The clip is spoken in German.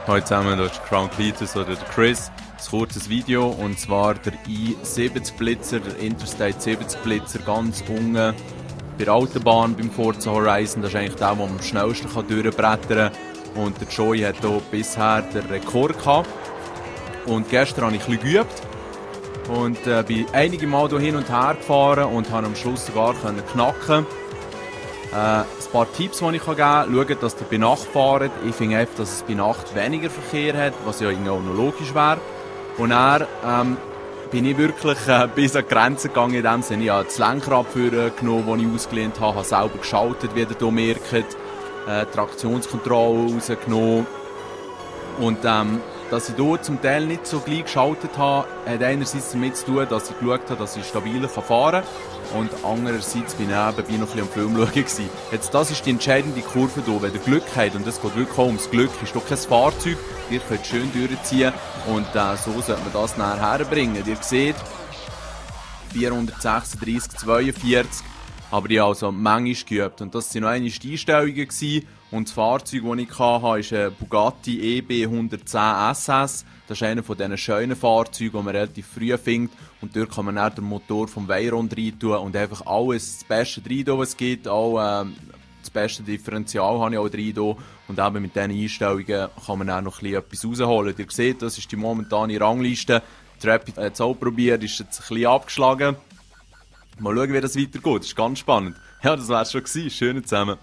Hallo zusammen, das ist Crown Cletus oder der Chris. Ein kurzes Video, und zwar der i70 Blitzer, der Interstate 70 Blitzer, ganz unten bei der Autobahn beim Forza Horizon. Das ist eigentlich der, der am schnellsten durchbrettern kann. Und der Joey hat hier bisher den Rekord gehabt. Und gestern habe ich ein bisschen geübt und bin einige Mal hier hin und her gefahren und habe am Schluss sogar knacken. Ein paar Tipps, die ich geben kann: schaut, dass ihr bei Nacht fahrt. Ich finde einfach, dass es bei Nacht weniger Verkehr hat, was ja irgendwie auch noch logisch wäre. Und dann bin ich wirklich bis an die Grenze gegangen. In dem Sinne, ich habe das Lenkrad genommen, das ich ausgelehnt habe selber geschaltet, wie ihr hier merkt, Traktionskontrolle rausgenommen. Und dass ich hier zum Teil nicht so gleich geschaltet habe, hat einerseits damit zu tun, dass ich geschaut habe, dass ich stabiler fahren kann, und andererseits bin ich nebenbei noch ein bisschen am Film schauen. Jetzt, das ist die entscheidende Kurve hier. Wenn ihr Glück habt, und es geht wirklich auch ums Glück, ist doch kein Fahrzeug, ihr könnt schön durchziehen, und so sollte man das nachher herbringen. Ihr seht 436, 42, aber ich habe also manchmal geübt. Und das waren noch einmal die Einstellungen gewesen. Und das Fahrzeug, das ich hatte, ist ein Bugatti EB 110 SS. Das ist einer von diesen schönen Fahrzeugen, die man relativ früh findet. Und dort kann man dann den Motor vom Veyron rein tun und einfach alles, das Beste rein tun, was es gibt. Auch das beste Differential habe ich auch rein tun. Und eben mit diesen Einstellungen kann man dann noch etwas rausholen. Ihr seht, das ist die momentane Rangliste. Die Rapid hat es auch probiert, ist jetzt ein bisschen abgeschlagen. Mal schauen, wie das weitergeht. Das ist ganz spannend. Ja, das wär's schon gewesen. Schön zusammen.